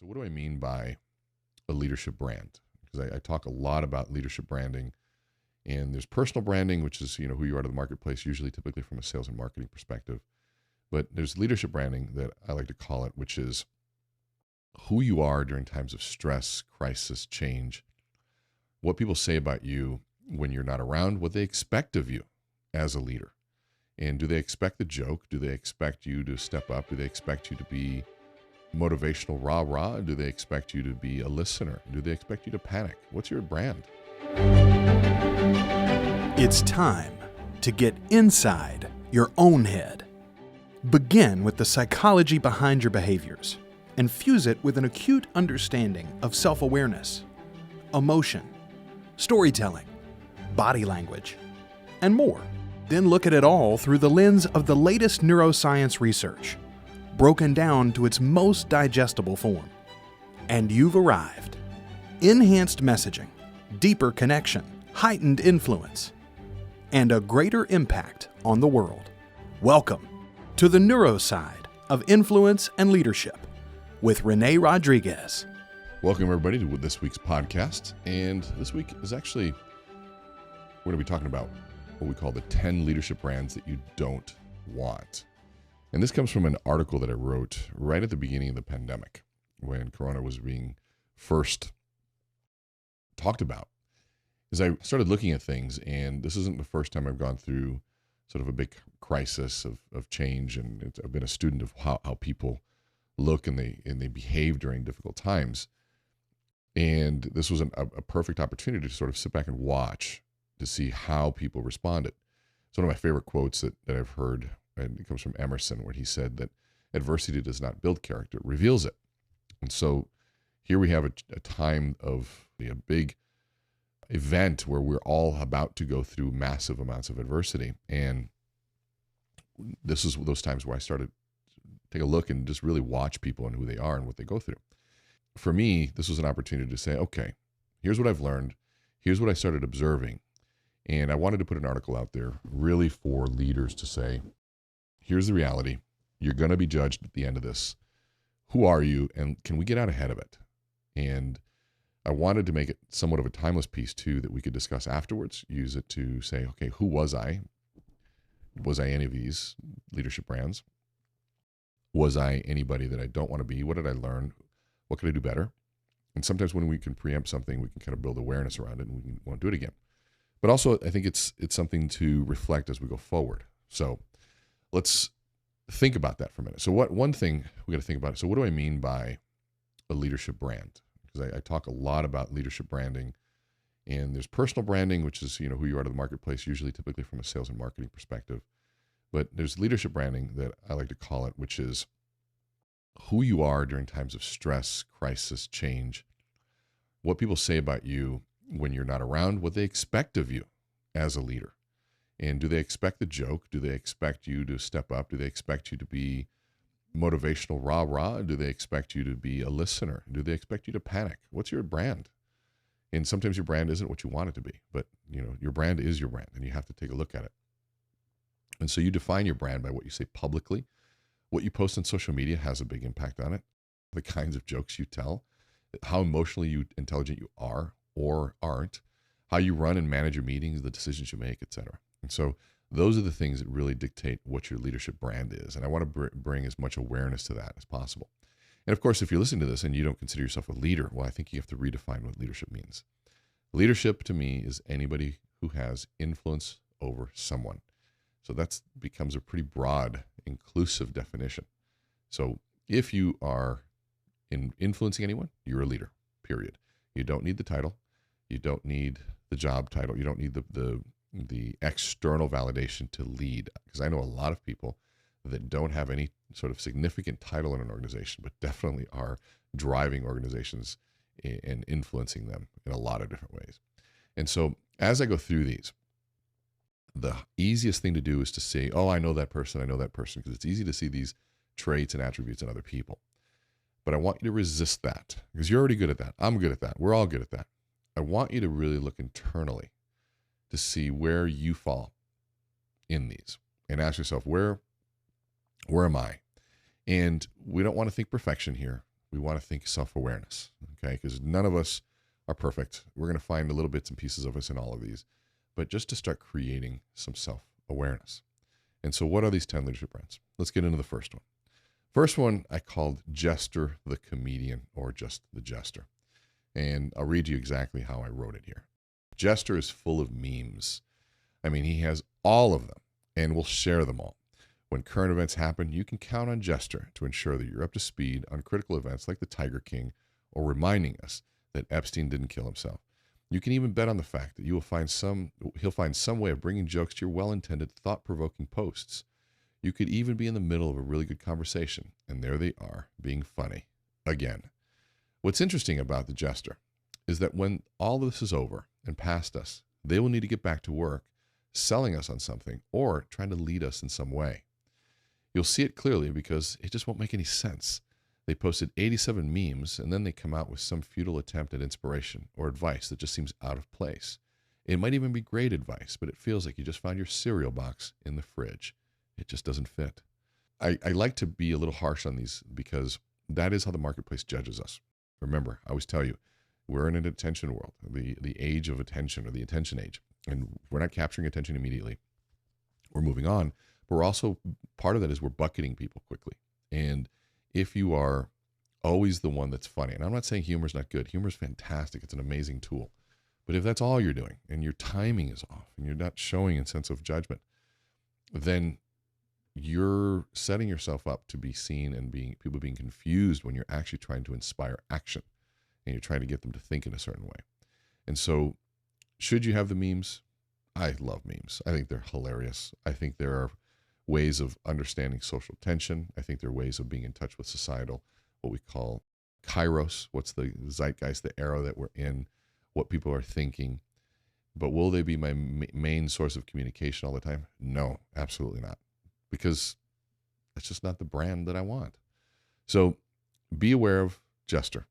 So, what do I mean by a leadership brand? Because I talk a lot about leadership branding, and there's personal branding, which is who you are to the marketplace, usually typically from a sales and marketing perspective. But there's leadership branding that I like to call it, which is who you are during times of stress, crisis, change, what people say about you when you're not around, what they expect of you as a leader. And do they expect the joke? Do they expect you to step up? Do they expect you to be motivational rah-rah? Do they expect you to be a listener? Do they expect you to panic? What's your brand? It's time to get inside your own head. Begin with the psychology behind your behaviors and fuse it with an acute understanding of self-awareness, emotion, storytelling, body language, and more. Then look at it all through the lens of the latest neuroscience research, broken down to its most digestible form. And you've arrived. Enhanced messaging, deeper connection, heightened influence, and a greater impact on the world. Welcome to the neuroside of influence and leadership with Rene Rodriguez. Welcome, everybody, to this week's podcast. And this week is actually, we're going to be talking about what we call the 10 leadership brands that you don't want. And this comes from an article that I wrote right at the beginning of the pandemic when Corona was being first talked about. As I started looking at things, and this isn't the first time I've gone through sort of a big crisis of change, and I've been a student of how people look and they behave during difficult times. And this was a perfect opportunity to sort of sit back and watch to see how people responded. It's one of my favorite quotes that I've heard, and it comes from Emerson, where he said that adversity does not build character, it reveals it. And so here we have a time of a big event where we're all about to go through massive amounts of adversity. And this is those times where I started to take a look and just really watch people and who they are and what they go through. For me, this was an opportunity to say, okay, here's what I've learned. Here's what I started observing. And I wanted to put an article out there really for leaders to say, here's the reality. You're going to be judged at the end of this. Who are you? And can we get out ahead of it? And I wanted to make it somewhat of a timeless piece too, that we could discuss afterwards, use it to say, okay, who was I? Was I any of these leadership brands? Was I anybody that I don't want to be? What did I learn? What could I do better? And sometimes when we can preempt something, we can kind of build awareness around it and we won't do it again. But also, I think it's something to reflect as we go forward. So let's think about that for a minute. So one thing we got to think about, so what do I mean by a leadership brand? Because I talk a lot about leadership branding, and there's personal branding, which is who you are to the marketplace, usually typically from a sales and marketing perspective. But there's leadership branding that I like to call it, which is who you are during times of stress, crisis, change, what people say about you when you're not around, what they expect of you as a leader. And do they expect the joke? Do they expect you to step up? Do they expect you to be motivational rah-rah? Do they expect you to be a listener? Do they expect you to panic? What's your brand? And sometimes your brand isn't what you want it to be, but your brand is your brand, and you have to take a look at it. And so you define your brand by what you say publicly. What you post on social media has a big impact on it. The kinds of jokes you tell, how emotionally intelligent you are or aren't, how you run and manage your meetings, the decisions you make, etc. And so those are the things that really dictate what your leadership brand is. And I want to bring as much awareness to that as possible. And of course, if you're listening to this and you don't consider yourself a leader, well, I think you have to redefine what leadership means. Leadership to me is anybody who has influence over someone. So that becomes a pretty broad, inclusive definition. So if you are influencing anyone, you're a leader, period. You don't need the title. You don't need the job title. You don't need the external validation to lead. Because I know a lot of people that don't have any sort of significant title in an organization, but definitely are driving organizations and influencing them in a lot of different ways. And so as I go through these, the easiest thing to do is to say, oh, I know that person, because it's easy to see these traits and attributes in other people. But I want you to resist that, because you're already good at that. I'm good at that. We're all good at that. I want you to really look internally to see where you fall in these and ask yourself, where am I? And we don't want to think perfection here. we want to think self-awareness, okay? Because none of us are perfect. We're going to find a little bits and pieces of us in all of these, but just to start creating some self-awareness. And so what are these 10 leadership brands? Let's get into the first one. First one I called Jester the Comedian, or just the Jester. And I'll read you exactly how I wrote it here. Jester is full of memes. I mean, he has all of them and will share them all. When current events happen, you can count on Jester to ensure that you're up to speed on critical events like the Tiger King, or reminding us that Epstein didn't kill himself. You can even bet on the fact that he'll find some way of bringing jokes to your well-intended, thought-provoking posts. You could even be in the middle of a really good conversation, and there they are, being funny again. What's interesting about the Jester is that when all this is over and past us, they will need to get back to work, selling us on something or trying to lead us in some way. You'll see it clearly because it just won't make any sense. They posted 87 memes, and then they come out with some futile attempt at inspiration or advice that just seems out of place. It might even be great advice, but it feels like you just found your cereal box in the fridge. It just doesn't fit. I like to be a little harsh on these because that is how the marketplace judges us. Remember, I always tell you, we're in an attention world, the age of attention, or the attention age. And we're not capturing attention immediately. We're moving on. But we're also, part of that is we're bucketing people quickly. And if you are always the one that's funny, and I'm not saying humor is not good. Humor is fantastic. It's an amazing tool. But if that's all you're doing and your timing is off and you're not showing a sense of judgment, then you're setting yourself up to be seen and people being confused when you're actually trying to inspire action and you're trying to get them to think in a certain way. And so should you have the memes? I love memes. I think they're hilarious. I think there are ways of understanding social tension. I think there are ways of being in touch with societal, what we call kairos. What's the zeitgeist, the era that we're in, what people are thinking. But will they be my main source of communication all the time? No, absolutely not. Because that's just not the brand that I want. So be aware of Jester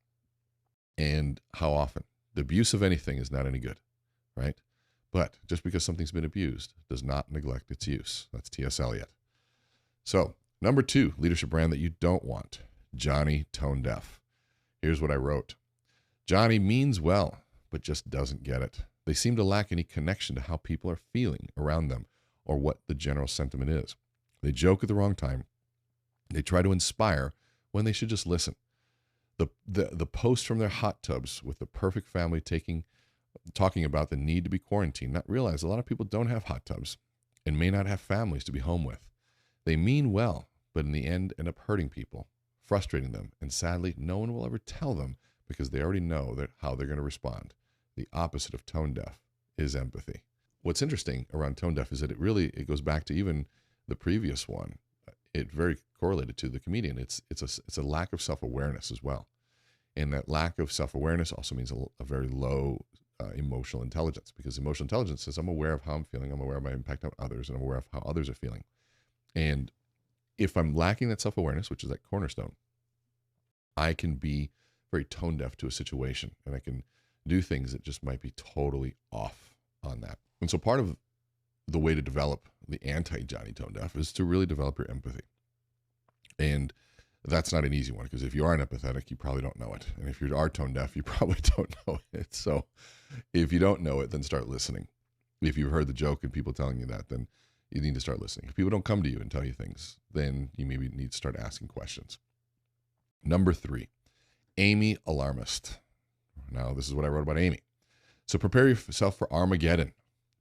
and how often. The abuse of anything is not any good, right? But just because something's been abused does not neglect its use. That's T.S. Eliot. So number 2, leadership brand that you don't want, Johnny Tone Deaf. Here's what I wrote. Johnny means well, but just doesn't get it. They seem to lack any connection to how people are feeling around them or what the general sentiment is. They joke at the wrong time. They try to inspire when they should just listen. The post from their hot tubs with the perfect family talking about the need to be quarantined, not realize a lot of people don't have hot tubs and may not have families to be home with. They mean well, but in the end end up hurting people, frustrating them, and sadly, no one will ever tell them because they already know how they're going to respond. The opposite of tone deaf is empathy. What's interesting around tone deaf is that it goes back to even the previous one. It very correlated to the comedian. It's a lack of self-awareness as well. And that lack of self-awareness also means a very low emotional intelligence, because emotional intelligence says, I'm aware of how I'm feeling, I'm aware of my impact on others, and I'm aware of how others are feeling. And if I'm lacking that self-awareness, which is that cornerstone, I can be very tone deaf to a situation, and I can do things that just might be totally off on that. And so part of the way to develop the anti-Johnny Tone Deaf is to really develop your empathy. And that's not an easy one, because if you aren't empathetic, you probably don't know it. And if you are tone deaf, you probably don't know it. So if you don't know it, then start listening. If you've heard the joke and people telling you that, then you need to start listening. If people don't come to you and tell you things, then you maybe need to start asking questions. Number 3, Amy Alarmist. Now, this is what I wrote about Amy. So prepare yourself for Armageddon.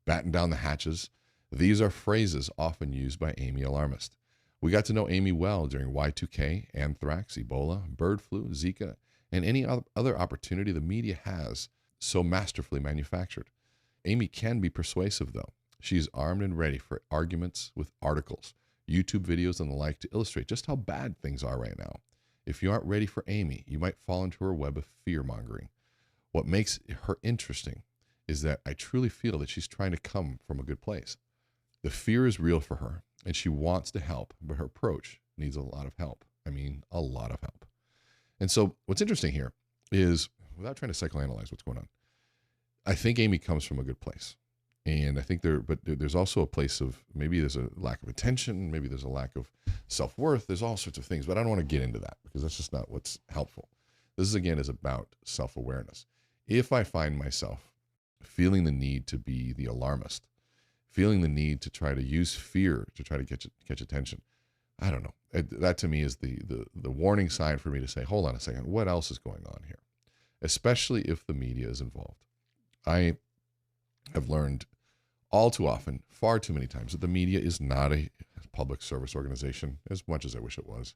Batten down the hatches. These are phrases often used by Amy Alarmist. We got to know Amy well during Y2K, anthrax, Ebola, bird flu, Zika, and any other opportunity the media has so masterfully manufactured. Amy can be persuasive, though. She's armed and ready for arguments with articles, YouTube videos, and the like to illustrate just how bad things are right now. If you aren't ready for Amy, you might fall into her web of fear-mongering. What makes her interesting is that I truly feel that she's trying to come from a good place. The fear is real for her, and she wants to help, but her approach needs a lot of help. I mean, a lot of help. And so what's interesting here is, without trying to psychoanalyze what's going on, I think Amy comes from a good place. And I think there's also a place of, maybe there's a lack of attention, maybe there's a lack of self-worth, there's all sorts of things, but I don't want to get into that because that's just not what's helpful. This is, again, is about self-awareness. If I find myself feeling the need to be the alarmist, feeling the need to try to use fear to try to catch attention, I don't know. That to me is the warning sign for me to say, hold on a second, what else is going on here? Especially if the media is involved. I have learned all too often, far too many times, that the media is not a public service organization, as much as I wish it was.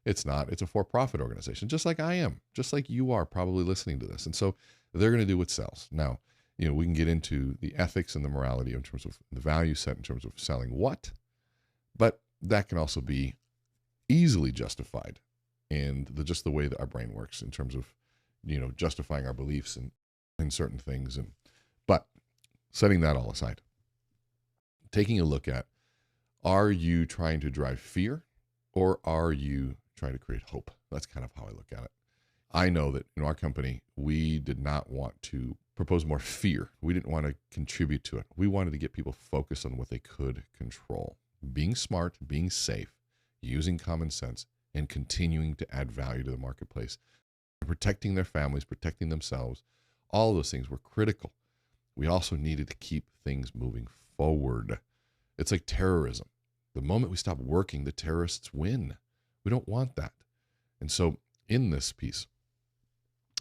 It's not. It's a for-profit organization, just like I am, just like you are probably listening to this. And so they're going to do what sells. Now, we can get into the ethics and the morality in terms of the value set in terms of selling what, but that can also be easily justified in just the way that our brain works in terms of, justifying our beliefs in certain things. But setting that all aside, taking a look at, are you trying to drive fear or are you trying to create hope? That's kind of how I look at it. I know that in our company, we did not want to propose more fear. We didn't want to contribute to it. We wanted to get people focused on what they could control. Being smart, being safe, using common sense, and continuing to add value to the marketplace. Protecting their families, protecting themselves. All of those things were critical. We also needed to keep things moving forward. It's like terrorism. The moment we stop working, the terrorists win. We don't want that. And so in this piece,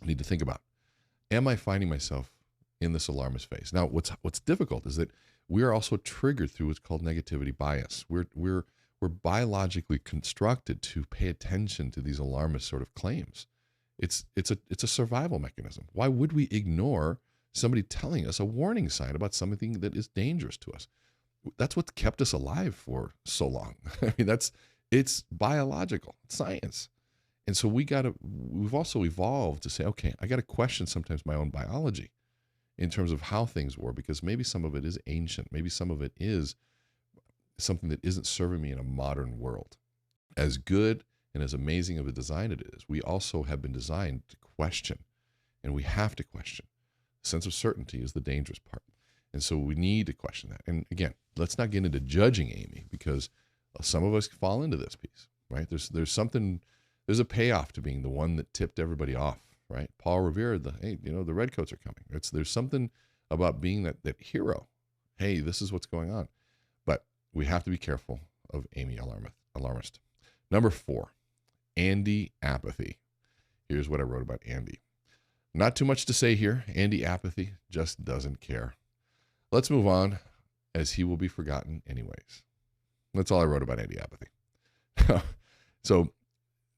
I need to think about, am I finding myself in this alarmist phase? Now, what's difficult is that we are also triggered through what's called negativity bias. We're biologically constructed to pay attention to these alarmist sort of claims. It's a survival mechanism. Why would we ignore somebody telling us a warning sign about something that is dangerous to us? That's what kept us alive for so long. I mean, it's biological, it's science. And so we've also evolved to say, okay, I got to question sometimes my own biology in terms of how things were, because maybe some of it is ancient. Maybe some of it is something that isn't serving me in a modern world. As good and as amazing of a design it is, we also have been designed to question, and we have to question. The sense of certainty is the dangerous part. And so we need to question that. And again, let's not get into judging Amy, because some of us fall into this piece, right? There's a payoff to being the one that tipped everybody off, right? Paul Revere, the redcoats are coming. There's something about being that hero. Hey, this is what's going on. But we have to be careful of Amy Alarmist. Number 4, Andy Apathy. Here's what I wrote about Andy. Not too much to say here. Andy Apathy just doesn't care. Let's move on, as he will be forgotten anyways. That's all I wrote about Andy Apathy. So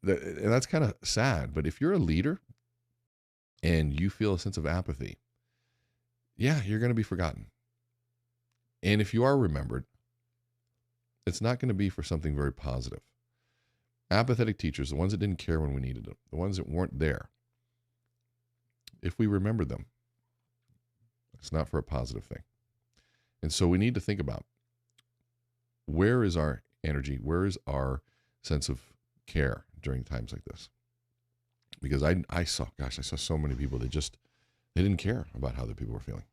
and that's kind of sad, but if you're a leader and you feel a sense of apathy, yeah, you're going to be forgotten. And if you are remembered, it's not going to be for something very positive. Apathetic teachers, the ones that didn't care when we needed them, the ones that weren't there, if we remember them, it's not for a positive thing. And so we need to think about, where is our energy? Where is our sense of care during times like this? Because I saw so many people that they didn't care about how other people were feeling.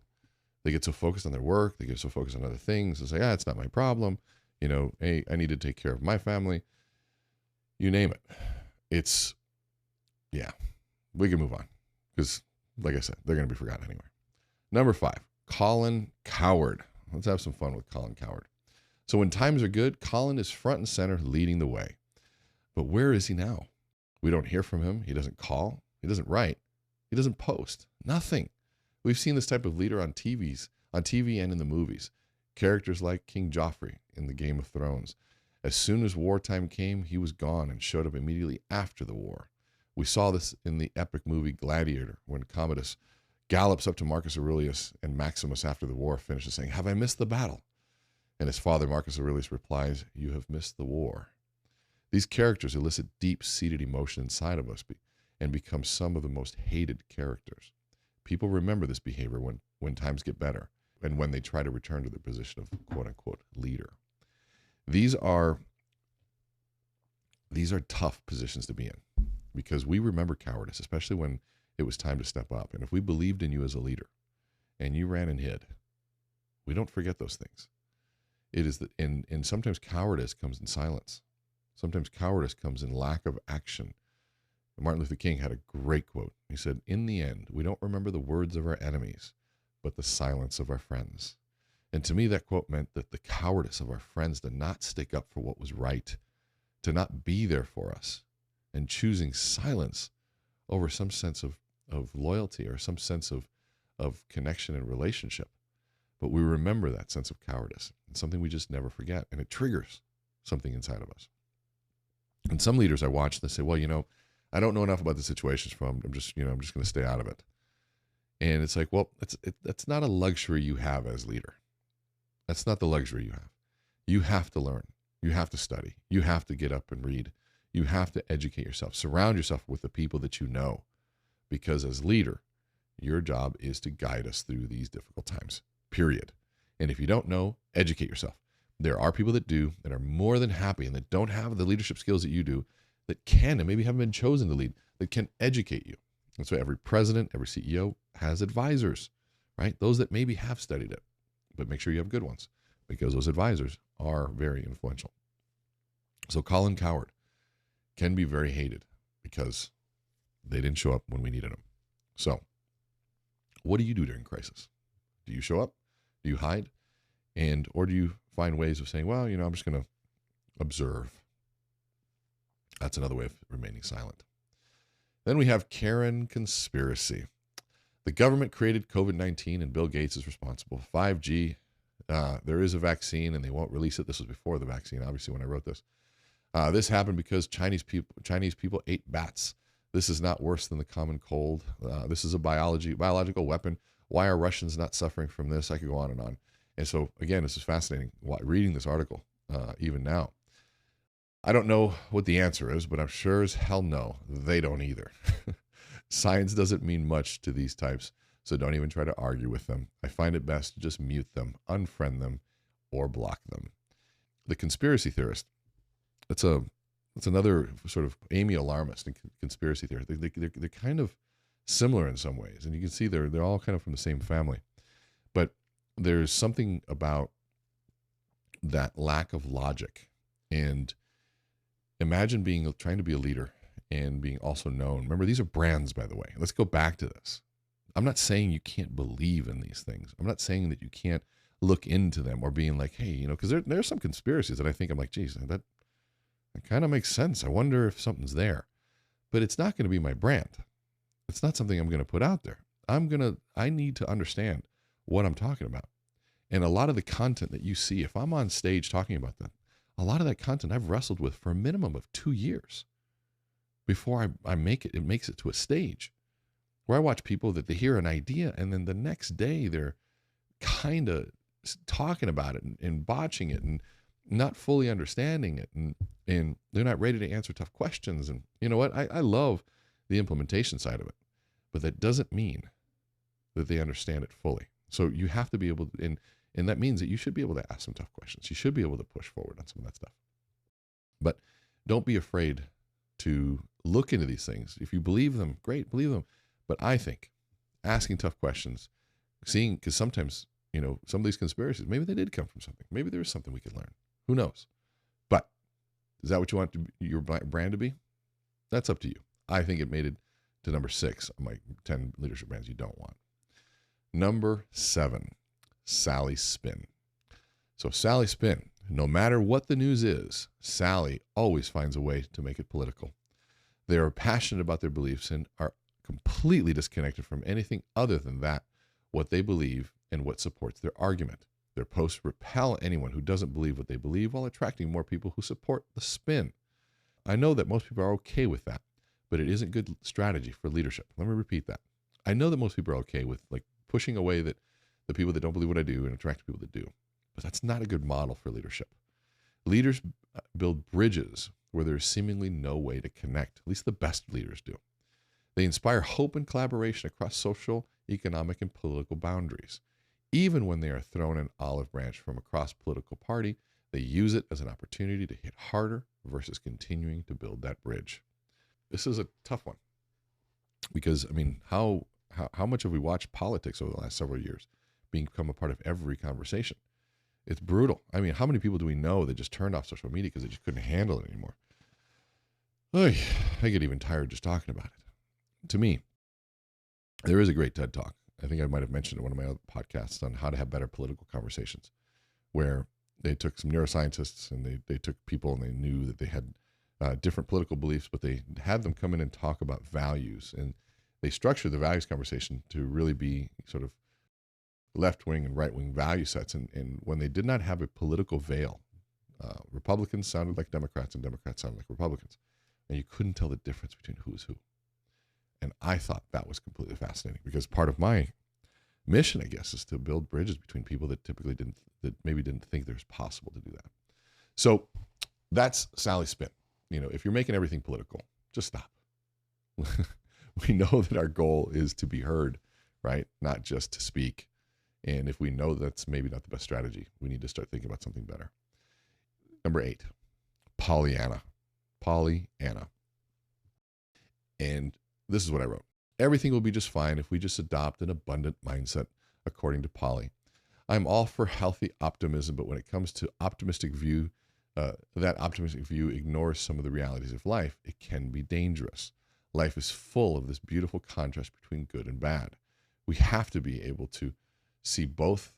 They get so focused on their work, they get so focused on other things, they say, it's not my problem. Hey, I need to take care of my family. You name it. We can move on, because like I said, they're going to be forgotten anyway. Number 5, Colin Cowherd. Let's have some fun with Colin Cowherd. So when times are good, Colin is front and center leading the way. But where is he now? We don't hear from him. He doesn't call. He doesn't write. He doesn't post. Nothing. We've seen this type of leader on TV and in the movies. Characters like King Joffrey in the Game of Thrones. As soon as wartime came, he was gone and showed up immediately after the war. We saw this in the epic movie Gladiator, when Commodus gallops up to Marcus Aurelius and Maximus after the war finishes, saying, "Have I missed the battle?" And his father, Marcus Aurelius, replies, "You have missed the war." These characters elicit deep-seated emotion inside of us and become some of the most hated characters. People remember this behavior when times get better and when they try to return to their position of quote-unquote leader. These are tough positions to be in, because we remember cowardice, especially when it was time to step up. And if we believed in you as a leader and you ran and hid, we don't forget those things. It is that, and sometimes cowardice comes in silence. Sometimes cowardice comes in lack of action. Martin Luther King had a great quote. He said, "In the end, we don't remember the words of our enemies, but the silence of our friends." And to me, that quote meant that the cowardice of our friends to not stick up for what was right, to not be there for us, and choosing silence over some sense of loyalty or some sense of connection and relationship. But we remember that sense of cowardice. It's something we just never forget, and it triggers something inside of us. And some leaders I watch, they say, well, I don't know enough about the situation, so I'm just going to stay out of it. And it's like, well, that's not a luxury you have as leader. That's not the luxury you have. You have to learn. You have to study. You have to get up and read. You have to educate yourself. Surround yourself with the people that you know, because as leader, your job is to guide us through these difficult times, period. And if you don't know, educate yourself. There are people that do, that are more than happy and that don't have the leadership skills that you do, that can and maybe haven't been chosen to lead, that can educate you. That's why every president, every CEO has advisors, right? Those that maybe have studied it, but make sure you have good ones, because those advisors are very influential. So Colin Cowherd can be very hated because they didn't show up when we needed them. So what do you do during crisis? Do you show up? Do you hide? Or do you find ways of saying, well, I'm just going to observe? That's another way of remaining silent. Then we have Karen conspiracy. The government created COVID-19 and Bill Gates is responsible. 5G, there is a vaccine and they won't release it. This was before the vaccine, obviously, when I wrote this. This happened because Chinese people ate bats. This is not worse than the common cold. This is a biological weapon. Why are Russians not suffering from this? I could go on and on. And so, again, this is fascinating, reading this article, even now. I don't know what the answer is, but I'm sure as hell no, they don't either. Science doesn't mean much to these types, so don't even try to argue with them. I find it best to just mute them, unfriend them, or block them. The conspiracy theorist, it's another sort of Amy alarmist and conspiracy theorist. They're kind of similar in some ways, and you can see they're all kind of from the same family. But there's something about that lack of logic. And imagine trying to be a leader and being also known. Remember, these are brands, by the way. Let's go back to this. I'm not saying you can't believe in these things. I'm not saying that you can't look into them or being like, hey, because there are some conspiracies that I think I'm like, geez, that kind of makes sense. I wonder if something's there. But it's not going to be my brand. It's not something I'm going to put out there. I need to understand what I'm talking about. And a lot of the content that you see, if I'm on stage talking about that, a lot of that content I've wrestled with for a minimum of 2 years before I make it. It makes it to a stage where I watch people that they hear an idea and then the next day they're kind of talking about it and botching it and not fully understanding it. And they're not ready to answer tough questions. And you know what? I love the implementation side of it, but that doesn't mean that they understand it fully. So you have to be able to, and that means that you should be able to ask some tough questions. You should be able to push forward on some of that stuff. But don't be afraid to look into these things. If you believe them, great, believe them. But I think asking tough questions, because sometimes, some of these conspiracies, maybe they did come from something. Maybe there is something we could learn. Who knows? But is that what you want your brand to be? That's up to you. I think it made it to number 6 of my 10 leadership brands you don't want. Number 7, Sally Spin. So Sally Spin, no matter what the news is, Sally always finds a way to make it political. They are passionate about their beliefs and are completely disconnected from anything other than that, what they believe and what supports their argument. Their posts repel anyone who doesn't believe what they believe while attracting more people who support the spin. I know that most people are okay with that, but it isn't good strategy for leadership. Let me repeat that. I know that most people are okay with pushing away the people that don't believe what I do and attract people that do, but that's not a good model for leadership. Leaders build bridges where there's seemingly no way to connect. At least the best leaders do. They inspire hope and collaboration across social, economic, and political boundaries. Even when they are thrown an olive branch from across political party, they use it as an opportunity to hit harder versus continuing to build that bridge. This is a tough one because, how much have we watched politics over the last several years become a part of every conversation? It's brutal. How many people do we know that just turned off social media because they just couldn't handle it anymore? Oy, I get even tired just talking about it. To me, there is a great TED Talk. I think I might have mentioned it in one of my other podcasts on how to have better political conversations, where they took some neuroscientists and they took people and they knew that they had different political beliefs, but they had them come in and talk about values. And they structured the values conversation to really be sort of left-wing and right-wing value sets. And when they did not have a political veil, Republicans sounded like Democrats and Democrats sounded like Republicans. And you couldn't tell the difference between who's who. And I thought that was completely fascinating because part of my mission, I guess, is to build bridges between people that maybe didn't think there's possible to do that. So that's Sally's spin. If you're making everything political, just stop. We know that our goal is to be heard, right? Not just to speak. And if we know that's maybe not the best strategy, we need to start thinking about something better. Number 8, Pollyanna. Pollyanna. And this is what I wrote. Everything will be just fine if we just adopt an abundant mindset, according to Polly. I'm all for healthy optimism, but when it comes to optimistic view, that optimistic view ignores some of the realities of life. It can be dangerous. Life is full of this beautiful contrast between good and bad. We have to be able to see both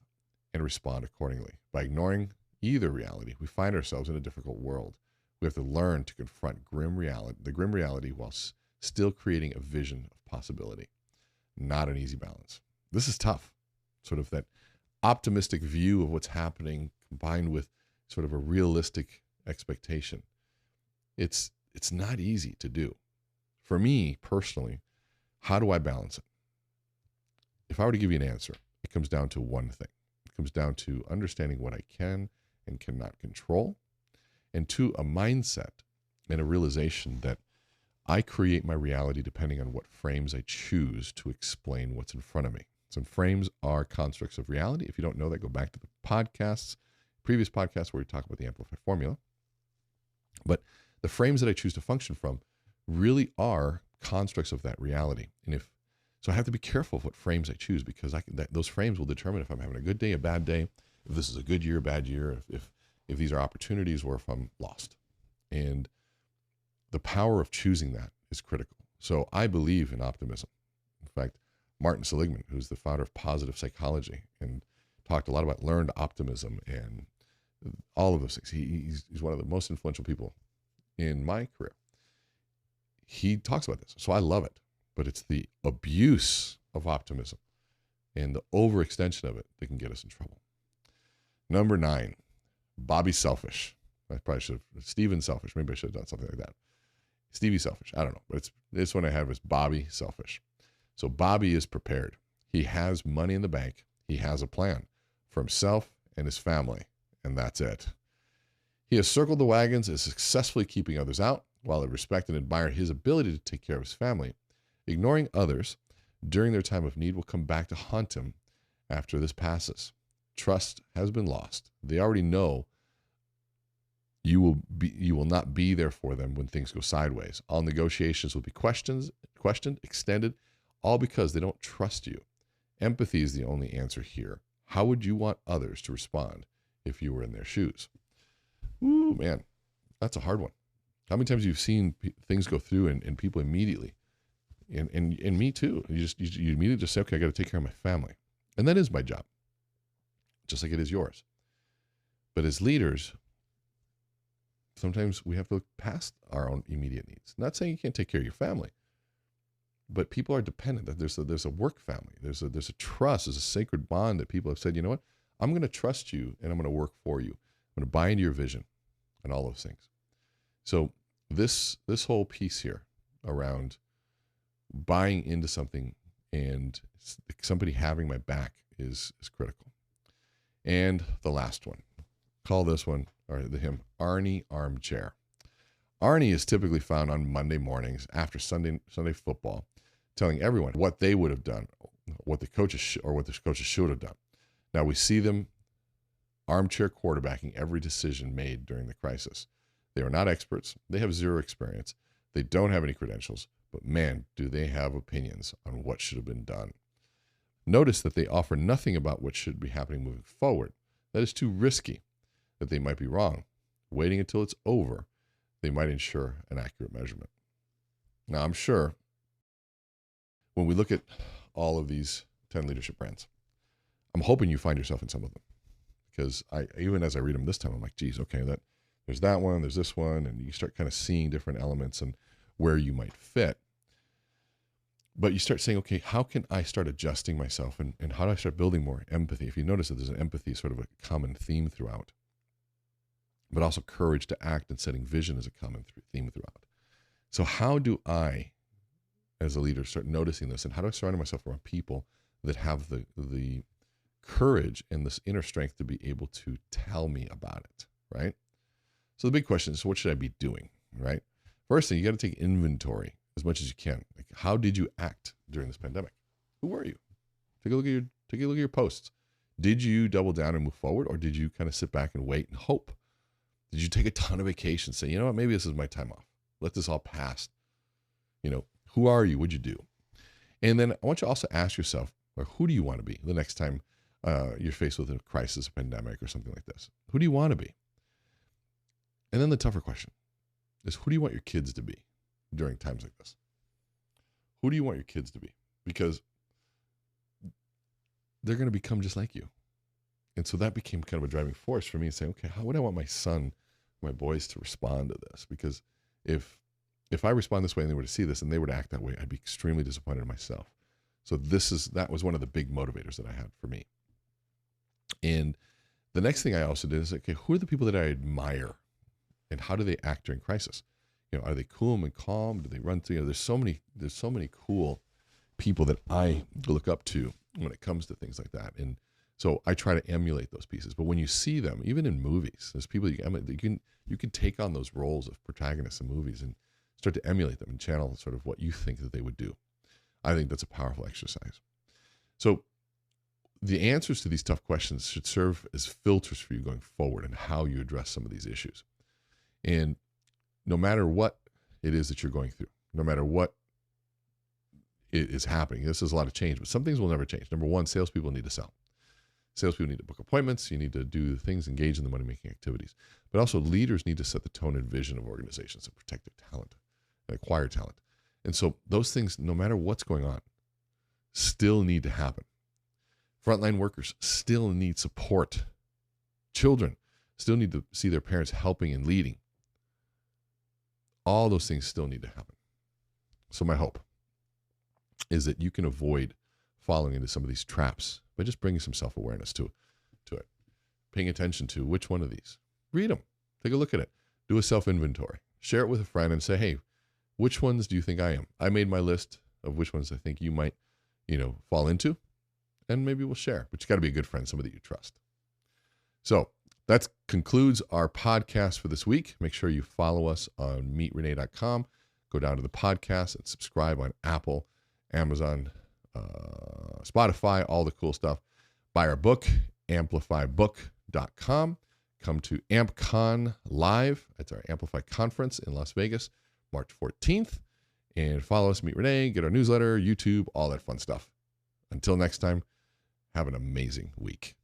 and respond accordingly. By ignoring either reality, we find ourselves in a difficult world. We have to learn to confront the grim reality while still creating a vision of possibility. Not an easy balance. This is tough. Sort of that optimistic view of what's happening combined with sort of a realistic expectation. It's not easy to do. For me personally, how do I balance it? If I were to give you an answer, it comes down to one thing. It comes down to understanding what I can and cannot control, and to a mindset and a realization that I create my reality depending on what frames I choose to explain what's in front of me. Some frames are constructs of reality. If you don't know that, go back to the previous podcasts where we talk about the Amplify formula. But the frames that I choose to function from really are constructs of that reality. So I have to be careful of what frames I choose, because those frames will determine if I'm having a good day, a bad day, if this is a good year, a bad year, if these are opportunities or if I'm lost. And the power of choosing that is critical. So I believe in optimism. In fact, Martin Seligman, who's the founder of positive psychology and talked a lot about learned optimism and all of those things. He's one of the most influential people in my career. He talks about this. So I love it, but it's the abuse of optimism and the overextension of it that can get us in trouble. Number 9, Bobby Selfish. I probably should have, Steven Selfish. Maybe I should have done something like that. Stevie Selfish. I don't know, but this one I have is Bobby Selfish. So Bobby is prepared. He has money in the bank. He has a plan for himself and his family, and that's it. He has circled the wagons and is successfully keeping others out, while I respect and admire his ability to take care of his family. Ignoring others during their time of need will come back to haunt him after this passes. Trust has been lost. They already know you will not be there for them when things go sideways. All negotiations will be questioned, extended, all because they don't trust you. Empathy is the only answer here. How would you want others to respond if you were in their shoes? Ooh, man, that's a hard one. How many times you've seen things go through and people immediately, and me too, you immediately just say, okay, I got to take care of my family. And that is my job, just like it is yours. But as leaders, sometimes we have to look past our own immediate needs. Not saying you can't take care of your family, but people are dependent. There's a work family. There's a trust. There's a sacred bond that people have said, you know what? I'm going to trust you and I'm going to work for you. I'm going to buy into your vision and all those things. So this whole piece here around buying into something and somebody having my back is critical. And the last one, call this one, or the hymn, Arnie Armchair. Arnie is typically found on Monday mornings after Sunday football, telling everyone what they would have done, what the coaches should have done. Now we see them armchair quarterbacking every decision made during the crisis. They are not experts. They have zero experience. They don't have any credentials, but man, do they have opinions on what should have been done. Notice that they offer nothing about what should be happening moving forward. That is too risky, that they might be wrong. Waiting until it's over, they might ensure an accurate measurement. Now, I'm sure when we look at all of these 10 leadership brands, I'm hoping you find yourself in some of them, because even as I read them this time, I'm like, geez, okay, there's that one, there's this one, and you start kind of seeing different elements and where you might fit. But you start saying, okay, how can I start adjusting myself, and how do I start building more empathy? If you notice that there's an empathy sort of a common theme throughout, but also courage to act and setting vision as a common theme throughout. So how do I, as a leader, start noticing this, and how do I surround myself around people that have the courage and this inner strength to be able to tell me about it, right? So the big question is, what should I be doing, right? First thing, you got to take inventory as much as you can. Like, how did you act during this pandemic? Who were you? Take a look at your posts. Did you double down and move forward, or did you kind of sit back and wait and hope? Did you take a ton of vacations? Say, you know what, maybe this is my time off. Let this all pass. Who are you? What'd you do? And then I want you to also ask yourself, or who do you want to be the next time you're faced with a crisis, a pandemic, or something like this? Who do you want to be? And then the tougher question is, who do you want your kids to be during times like this? Who do you want your kids to be? Because they're going to become just like you. And so that became kind of a driving force for me, saying, okay, how would I want my son, my boys to respond to this? Because if I respond this way and they were to see this and they were to act that way, I'd be extremely disappointed in myself. So that was one of the big motivators that I had for me. And the next thing I also did is, okay, who are the people that I admire, and how do they act during crisis? Are they cool and calm? Do they run through? There's so many cool people that I look up to when it comes to things like that. And so I try to emulate those pieces. But when you see them, even in movies, there's people you can take on those roles of protagonists in movies and start to emulate them and channel sort of what you think that they would do. I think that's a powerful exercise. So the answers to these tough questions should serve as filters for you going forward and how you address some of these issues. And no matter what it is that you're going through, no matter what is happening, this is a lot of change, but some things will never change. Number one, salespeople need to sell. Salespeople need to book appointments. You need to do things, engage in the money-making activities. But also leaders need to set the tone and vision of organizations and protect their talent and acquire talent. And so those things, no matter what's going on, still need to happen. Frontline workers still need support. Children still need to see their parents helping and leading. All those things still need to happen. So my hope is that you can avoid falling into some of these traps by just bringing some self-awareness to it. Paying attention to which one of these. Read them. Take a look at it. Do a self-inventory. Share it with a friend and say, hey, which ones do you think I am? I made my list of which ones I think you might, fall into, and maybe we'll share. But you got to be a good friend, somebody that you trust. So that concludes our podcast for this week. Make sure you follow us on meetrene.com. Go down to the podcast and subscribe on Apple, Amazon, Spotify, all the cool stuff. Buy our book, amplifybook.com. Come to AmpCon Live. That's our Amplify conference in Las Vegas, March 14th. And follow us, Meet Rene, get our newsletter, YouTube, all that fun stuff. Until next time, have an amazing week.